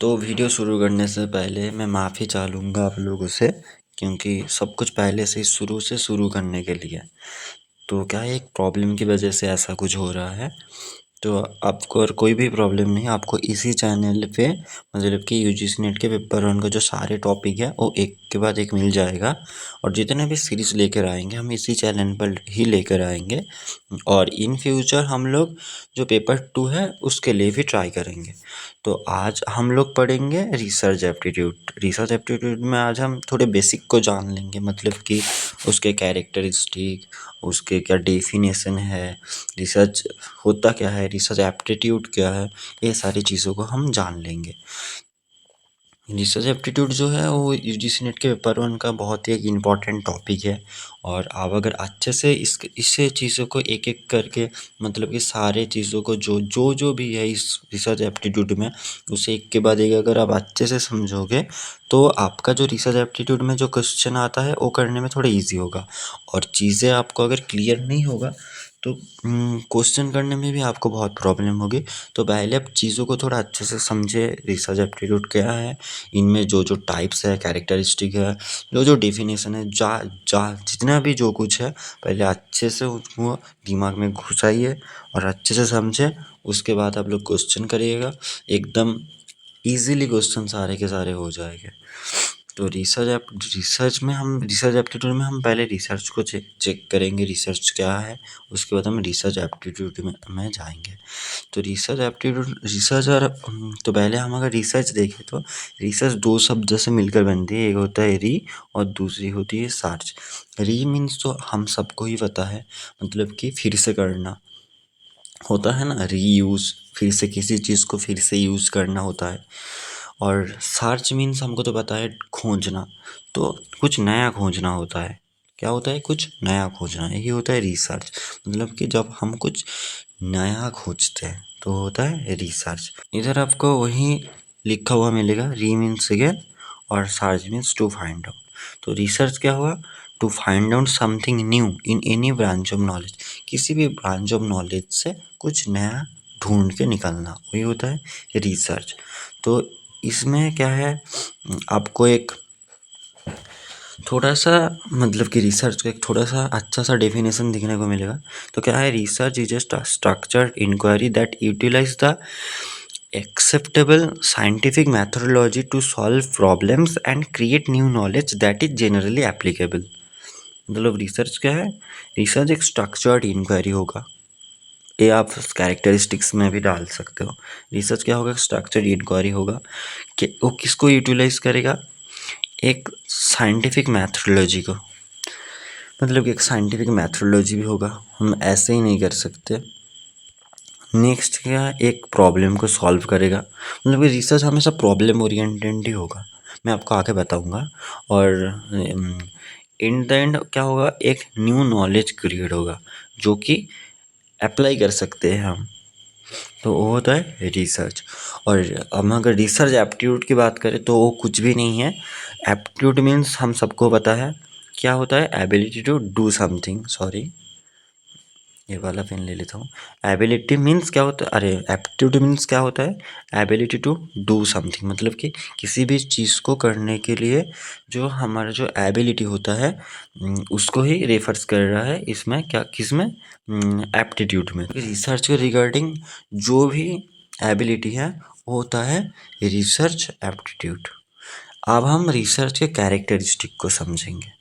तो वीडियो शुरू करने से पहले मैं माफ़ी चाह लूँगा आप लोगों से, क्योंकि सब कुछ पहले से ही शुरू से शुरू करने के लिए। तो क्या है, एक प्रॉब्लम की वजह से ऐसा कुछ हो रहा है। तो आपको और कोई भी प्रॉब्लम नहीं, आपको इसी चैनल पे मतलब कि यूजीसी नेट के पेपर वन का जो सारे टॉपिक है वो एक के बाद एक मिल जाएगा। और जितने भी सीरीज़ लेकर आएंगे हम इसी चैनल पर ही लेकर आएंगे। और इन फ्यूचर हम लोग जो पेपर टू है उसके लिए भी ट्राई करेंगे। तो आज हम लोग पढ़ेंगे रिसर्च एप्टीट्यूड। रिसर्च एप्टीट्यूड में आज हम थोड़े बेसिक को जान लेंगे, मतलब कि उसके कैरेक्टरिस्टिक, उसके क्या डेफिनेशन है, रिसर्च होता क्या है, रिसर्च एप्टीट्यूड क्या है, ये सारी चीज़ों को हम जान लेंगे। रिसर्च एप्टीट्यूड जो है वो यूजीसी नेट के पेपर वन का बहुत ही एक इम्पॉर्टेंट टॉपिक है। और आप अगर अच्छे से इस चीज़ों को एक एक करके, मतलब कि सारे चीज़ों को जो भी है इस रिसर्च एप्टीट्यूड में, उसे एक के बाद एक अगर आप अच्छे से समझोगे तो आपका जो रिसर्च एप्टीट्यूड में जो क्वेश्चन आता है वो करने में थोड़ा ईजी होगा। और चीज़ें आपको अगर क्लियर नहीं होगा तो क्वेश्चन करने में भी आपको बहुत प्रॉब्लम होगी। तो पहले आप चीज़ों को थोड़ा अच्छे से समझे, रिसर्च एप्टीट्यूड क्या है, इनमें जो जो टाइप्स है, कैरेक्टरिस्टिक है, जो जो डेफिनेशन है, जा जा जितना भी जो कुछ है, पहले अच्छे से उसको दिमाग में घुसाइए और अच्छे से समझे। उसके बाद आप लोग क्वेश्चन करिएगा, एकदम इजीली क्वेश्चन सारे के सारे हो जाएंगे। तो रिसर्च एप्टीट्यूड में हम पहले रिसर्च को चेक करेंगे, रिसर्च क्या है। उसके बाद हम रिसर्च एप्टीट्यूड में जाएंगे। तो तो पहले हम अगर रिसर्च देखें तो रिसर्च दो शब्द से मिलकर बनती है। एक होता है री और दूसरी होती है सर्च। री मीन्स तो हम सबको ही पता है, मतलब कि फिर से करना होता है ना, रीयूज़, फिर से किसी चीज़ को फिर से यूज़ करना होता है। और सर्च मीन्स हमको तो पता है खोजना, तो कुछ नया खोजना होता है। क्या होता है? कुछ नया खोजना, यही होता है रिसर्च। मतलब कि जब हम कुछ नया खोजते हैं तो होता है रिसर्च। इधर आपको वही लिखा हुआ मिलेगा, री मीन्स अगेन और search means to find out. तो रिसर्च क्या हुआ? To find out something new in any branch of knowledge. किसी भी ब्रांच ऑफ नॉलेज से कुछ नया ढूंढ के निकलना, वही होता है रिसर्च। तो इसमें क्या है, आपको एक थोड़ा सा, मतलब कि रिसर्च का एक थोड़ा सा अच्छा सा डेफिनेशन दिखने को मिलेगा। तो क्या है, research is a structured inquiry that utilize the acceptable scientific methodology to solve problems and create new knowledge that is generally applicable। मतलब रिसर्च क्या है? रिसर्च एक स्ट्रक्चर्ड इंक्वायरी होगा, ये आप कैरेक्टरिस्टिक्स में भी डाल सकते हो। रिसर्च क्या होगा? स्ट्रक्चर्ड इंक्वायरी होगा कि वो किसको यूटिलाइज करेगा? एक साइंटिफिक मैथोडोलॉजी को। मतलब कि एक साइंटिफिक मैथोडोलॉजी भी होगा, हम ऐसे ही नहीं कर सकते। नेक्स्ट क्या, एक प्रॉब्लम को सॉल्व करेगा। मतलब कि रिसर्च हमेशा प्रॉब्लम ओरिएंटेड ही होगा, मैं आपको आगे बताऊंगा। और इन द एंड क्या होगा, एक न्यू नॉलेज क्रिएट होगा जो कि अप्लाई कर सकते हैं हम। तो वो होता है रिसर्च। और हम अगर रिसर्च एप्टीट्यूड की बात करें तो वो कुछ भी नहीं है। एप्टीट्यूड मीन्स हम सबको पता है क्या होता है, ability to do something. Sorry, ये वाला पेन ले लेता हूँ। एबिलिटी मीन्स क्या होता है, अरे एप्टीट्यूड मीन्स क्या होता है, एबिलिटी टू डू समथिंग। मतलब कि किसी भी चीज़ को करने के लिए जो हमारा जो एबिलिटी होता है उसको ही रेफर्स कर रहा है इसमें, क्या किसमें, एप्टीट्यूड में। रिसर्च के रिगार्डिंग जो भी एबिलिटी है वो होता है रिसर्च एप्टीट्यूड। अब हम रिसर्च के कैरेक्टरिस्टिक को समझेंगे।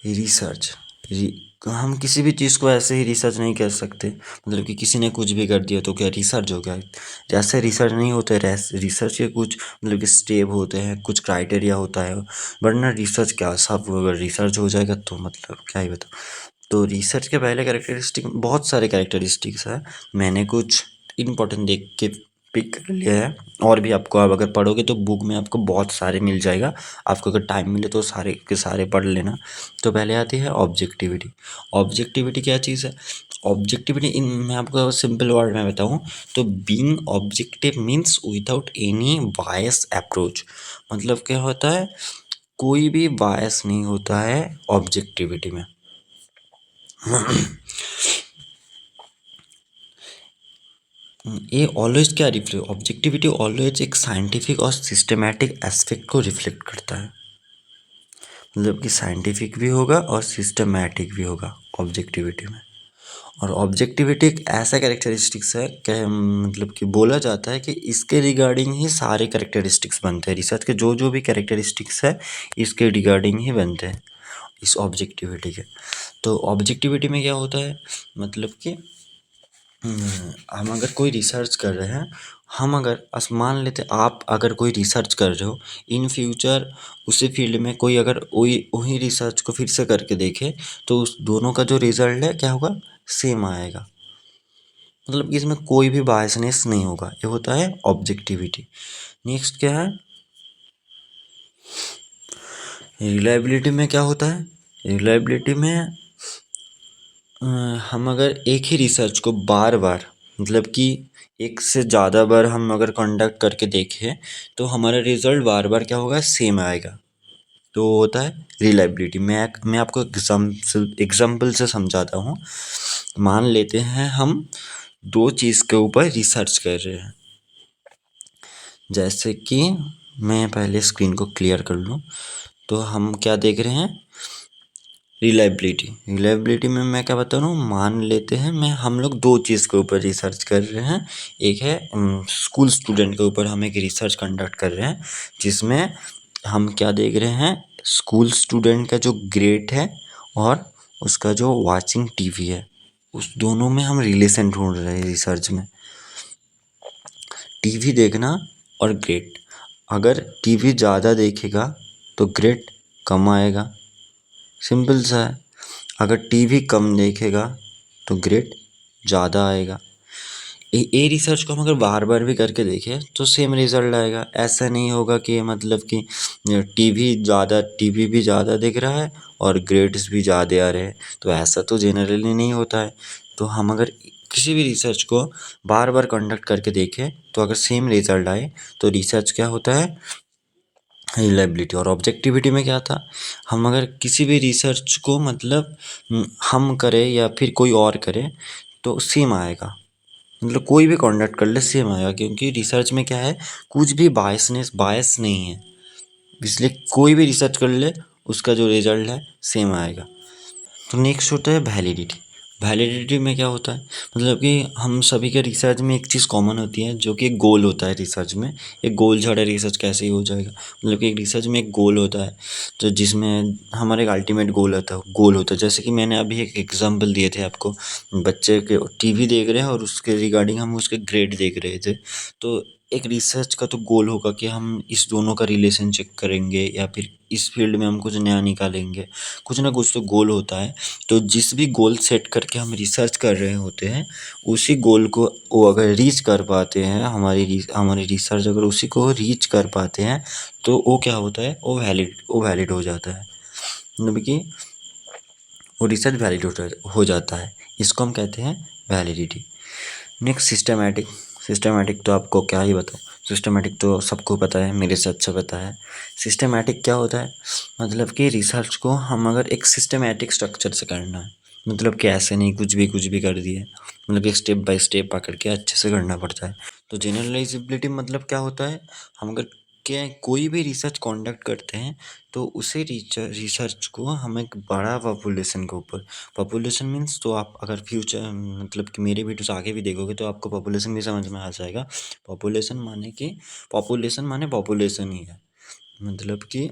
रिसर्च, हम किसी भी चीज़ को ऐसे ही रिसर्च नहीं कर सकते। मतलब कि किसी ने कुछ भी कर दिया तो क्या रिसर्च हो गया? जैसे रिसर्च नहीं होता है, रिसर्च के कुछ मतलब कि स्टेप होते हैं, कुछ क्राइटेरिया होता है। वरना रिसर्च क्या, सब अगर रिसर्च हो जाएगा तो मतलब क्या ही बताओ। तो रिसर्च के पहले कैरेक्टरिस्टिक, बहुत सारे कैरेक्टरिस्टिक्स है, मैंने कुछ इंपॉर्टेंट देख के पिक कर लिया है। और भी आपको, आप अगर पढ़ोगे तो बुक में आपको बहुत सारे मिल जाएगा। आपको अगर टाइम मिले तो सारे के सारे पढ़ लेना। तो पहले आती है ऑब्जेक्टिविटी। ऑब्जेक्टिविटी क्या चीज़ है? ऑब्जेक्टिविटी इन, मैं आपको सिंपल वर्ड में बताऊँ तो being objective means without any बायस अप्रोच। मतलब क्या होता है, कोई भी बायस नहीं होता है ऑब्जेक्टिविटी में। ये ऑलवेज क्या रिफ्लेक्ट, ऑब्जेक्टिविटी ऑलवेज एक साइंटिफिक और सिस्टमैटिक एस्पेक्ट को रिफ्लेक्ट करता है। मतलब कि साइंटिफिक भी होगा और सिस्टमैटिक भी होगा ऑब्जेक्टिविटी में। और ऑब्जेक्टिविटी एक ऐसा कैरेक्टरिस्टिक्स है कि मतलब कि बोला जाता है कि इसके रिगार्डिंग ही सारे कैरेक्टरिस्टिक्स बनते हैं, रिसर्च के जो जो भी कैरेक्टरिस्टिक्स है इसके रिगार्डिंग ही बनते हैं इस ऑब्जेक्टिविटी के। तो ऑब्जेक्टिविटी में क्या होता है, मतलब कि हम अगर कोई रिसर्च कर रहे हैं, हम अगर मान लेते आप अगर कोई रिसर्च कर रहे हो, इन फ्यूचर उसी फील्ड में कोई अगर वही वही रिसर्च को फिर से करके देखे तो उस दोनों का जो रिजल्ट है क्या होगा, सेम आएगा। मतलब कि इसमें कोई भी बायसनेस नहीं होगा, ये होता है ऑब्जेक्टिविटी। नेक्स्ट क्या है, रिलायबिलिटी में क्या होता है, रिलायबिलिटी में हम अगर एक ही रिसर्च को बार बार, मतलब कि एक से ज़्यादा बार हम अगर कंडक्ट करके देखें तो हमारा रिजल्ट बार बार क्या होगा, सेम आएगा। तो वो होता है रिलायबिलिटी। मैं आपको एग्जाम्पल से समझाता हूँ। मान लेते हैं हम दो चीज़ के ऊपर रिसर्च कर रहे हैं, जैसे कि मैं पहले स्क्रीन को क्लियर कर लूँ। तो हम क्या देख रहे हैं, रिलायबिलिटी। रिलायबिलिटी में मैं क्या बता रहा हूँ, मान लेते हैं मैं हम लोग दो चीज़ के ऊपर रिसर्च कर रहे हैं। एक है स्कूल स्टूडेंट के ऊपर हम एक रिसर्च कंडक्ट कर रहे हैं, जिसमें हम क्या देख रहे हैं, स्कूल स्टूडेंट का जो ग्रेड है और उसका जो वाचिंग टीवी है, उस दोनों में हम रिलेशन ढूंढ रहे हैं रिसर्च में। टीवी देखना और ग्रेड, अगर टीवी ज़्यादा देखेगा तो ग्रेड कम आएगा, सिंपल सा है। अगर टीवी कम देखेगा तो ग्रेड ज़्यादा आएगा। ये रिसर्च को हम अगर बार बार भी करके देखें तो सेम रिजल्ट आएगा। ऐसा नहीं होगा कि मतलब कि टीवी भी ज़्यादा दिख रहा है और ग्रेड्स भी ज़्यादा आ रहे हैं, तो ऐसा तो जनरली नहीं होता है। तो हम अगर किसी भी रिसर्च को बार बार कंडक्ट करके देखें तो अगर सेम रिजल्ट आए तो रिसर्च क्या होता है, रिलायबिलिटी। और ऑब्जेक्टिविटी में क्या था, हम अगर किसी भी रिसर्च को मतलब हम करें या फिर कोई और करे तो सेम आएगा। मतलब कोई भी कंडक्ट कर ले सेम आएगा, क्योंकि रिसर्च में क्या है, कुछ भी बायस नहीं है, इसलिए कोई भी रिसर्च कर ले उसका जो रिजल्ट है सेम आएगा। तो नेक्स्ट होता है वैलिडिटी। वैलिडिटी में क्या होता है, मतलब कि हम सभी के रिसर्च में एक चीज़ कॉमन होती है जो कि एक गोल होता है रिसर्च में। एक गोल छड़ा रिसर्च कैसे ही हो जाएगा, मतलब कि एक रिसर्च में एक गोल होता है, तो जिसमें हमारा एक अल्टीमेट गोल होता है। जैसे कि मैंने अभी एक एग्जांपल दिए थे आपको, बच्चे के टीवी देख रहे हैं और उसके रिगार्डिंग हम उसके ग्रेड देख रहे थे। तो एक रिसर्च का तो गोल होगा कि हम इस दोनों का रिलेशन चेक करेंगे या फिर इस फील्ड में हम कुछ नया निकालेंगे, कुछ ना कुछ तो गोल होता है। तो जिस भी गोल सेट करके हम रिसर्च कर रहे होते हैं, उसी गोल को वो अगर रीच कर पाते हैं, हमारी रिसर्च अगर उसी को रीच कर पाते हैं तो वो क्या होता है, वो वैलिड हो जाता है। मतलब कि वो रिसर्च वैलिड हो जाता है। इसको हम कहते हैं वैलिडिटी। Next systematic. सिस्टमैटिक तो आपको क्या ही बताऊँ, सिस्टमैटिक तो सबको पता है, मेरे से अच्छा पता है। सिस्टमैटिक क्या होता है, मतलब कि रिसर्च को हम अगर एक सिस्टमैटिक स्ट्रक्चर से करना है, मतलब कि ऐसे नहीं कुछ भी कर दिए, मतलब एक स्टेप बाय स्टेप पकड़ के अच्छे से करना पड़ता है। तो जनरलाइजेबिलिटी मतलब क्या होता है, हम अगर क्या कोई भी रिसर्च कंडक्ट करते हैं तो उसे रिसर्च को हम एक बड़ा पॉपुलेशन के ऊपर, पॉपुलेशन मीन्स तो आप अगर फ्यूचर मतलब कि मेरे वीडियोस आगे भी देखोगे तो आपको पॉपुलेशन भी समझ में आ जाएगा। पॉपुलेशन माने पॉपुलेशन ही है। मतलब कि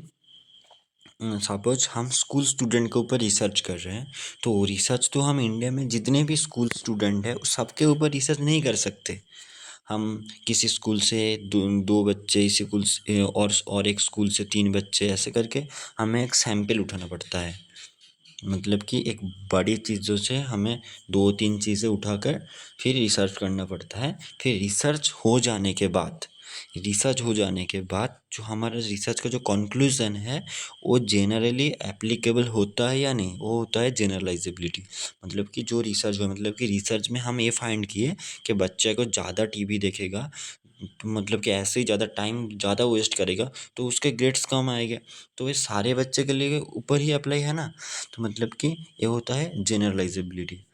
सपोज हम स्कूल स्टूडेंट के ऊपर रिसर्च कर रहे हैं, तो रिसर्च तो हम इंडिया में जितने भी स्कूल स्टूडेंट हैं सबके ऊपर रिसर्च नहीं कर सकते। हम किसी स्कूल से दो बच्चे, इसी स्कूल से और एक स्कूल से तीन बच्चे, ऐसे करके हमें एक सैंपल उठाना पड़ता है। मतलब कि एक बड़ी चीज़ों से हमें दो तीन चीज़ें उठाकर फिर रिसर्च करना पड़ता है। फिर रिसर्च हो जाने के बाद जो हमारा रिसर्च का जो कंक्लूजन है वो जेनरली एप्लीकेबल होता है या नहीं, वो होता है जनरलाइजेबिलिटी। मतलब कि जो रिसर्च हुआ, मतलब कि रिसर्च में हम ये फाइंड किए कि बच्चे को ज़्यादा टीवी देखेगा तो मतलब कि ऐसे ही ज़्यादा टाइम ज़्यादा वेस्ट करेगा तो उसके ग्रेड्स कम आएंगे। तो ये सारे बच्चे के लिए ऊपर ही अप्लाई है ना, तो मतलब कि ये होता है जनरलाइजेबिलिटी।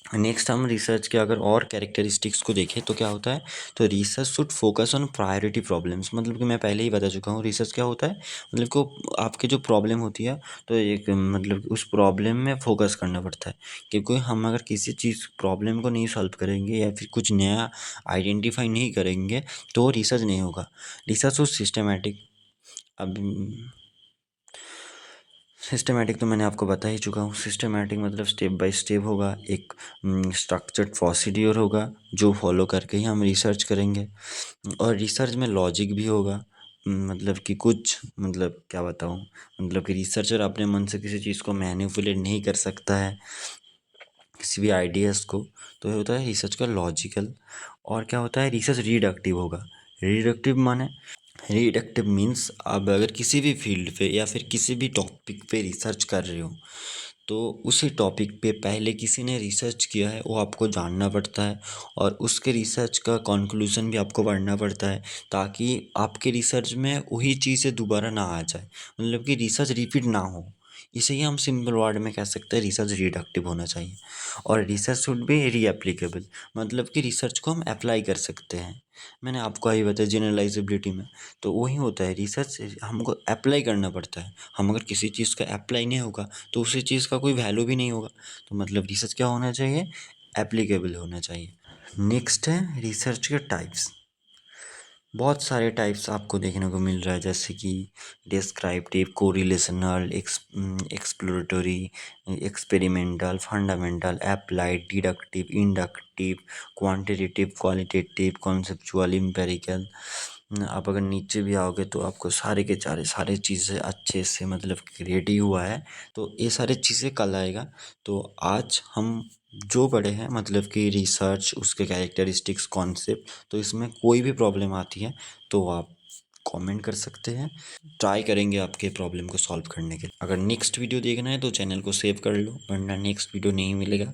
नेक्स्ट हम रिसर्च के अगर और कैरेक्टरिस्टिक्स को देखें तो क्या होता है, तो research should focus on priority problems. मतलब कि मैं पहले ही बता चुका हूँ रिसर्च क्या होता है, मतलब को आपकी जो प्रॉब्लम होती है तो एक मतलब उस प्रॉब्लम में फोकस करना पड़ता है। क्योंकि हम अगर किसी चीज़ प्रॉब्लम को नहीं सॉल्व करेंगे या फिर कुछ नया आइडेंटिफाई नहीं करेंगे तो रिसर्च नहीं होगा। रिसर्च हो सिस्टमेटिक। अब सिस्टमेटिक तो मैंने आपको बता ही चुका हूँ। सिस्टमेटिक मतलब स्टेप बाय स्टेप होगा, एक स्ट्रक्चर्ड प्रोसीड्योर होगा जो फॉलो करके ही हम रिसर्च करेंगे। और रिसर्च में लॉजिक भी होगा। मतलब कि कुछ मतलब क्या बताऊँ, मतलब कि रिसर्चर अपने मन से किसी चीज़ को मैनिपुलेट नहीं कर सकता है, किसी भी आइडियाज़ को। तो ये होता है रिसर्च का लॉजिकल। और क्या होता है, रिसर्च रिडक्टिव होगा। रिडक्टिव माने, रिडक्टिव मीन्स अब अगर किसी भी फील्ड पे या फिर किसी भी टॉपिक पे रिसर्च कर रहे हो तो उसी टॉपिक पे पहले किसी ने रिसर्च किया है वो आपको जानना पड़ता है, और उसके रिसर्च का कंक्लूजन भी आपको पढ़ना पड़ता है ताकि आपके रिसर्च में वही चीज़ें दोबारा ना आ जाए, मतलब कि रिसर्च रिपीट ना हो। इसे ही हम सिंपल वर्ड में कह सकते हैं रिसर्च रिडक्टिव होना चाहिए। और रिसर्च शुड बी रीएप्लीकेबल, मतलब कि रिसर्च को हम अप्लाई कर सकते हैं। मैंने आपको अभी बताया जनरलाइजेबिलिटी में, तो वही होता है रिसर्च हमको अप्लाई करना पड़ता है। हम अगर किसी चीज़ का अप्लाई नहीं होगा तो उसी चीज़ का कोई वैल्यू भी नहीं होगा। तो मतलब रिसर्च क्या होना चाहिए, एप्लीकेबल होना चाहिए। नेक्स्ट है रिसर्च के टाइप्स। बहुत सारे टाइप्स आपको देखने को मिल रहा है, जैसे कि descriptive, correlational, exploratory, experimental, fundamental, applied, deductive, inductive, quantitative, qualitative, conceptual, empirical. आप अगर नीचे भी आओगे तो आपको सारे के सारे चीज़ें अच्छे से मतलब रेडी हुआ है, तो ये सारी चीज़ें कल आएगा। तो आज हम जो पढ़े हैं मतलब कि रिसर्च, उसके कैरेक्टरिस्टिक्स, कॉन्सेप्ट, तो इसमें कोई भी प्रॉब्लम आती है तो आप कमेंट कर सकते हैं। ट्राई करेंगे आपके प्रॉब्लम को सॉल्व करने के लिए। अगर नेक्स्ट वीडियो देखना है तो चैनल को सेव कर लो, वरना नेक्स्ट वीडियो नहीं मिलेगा।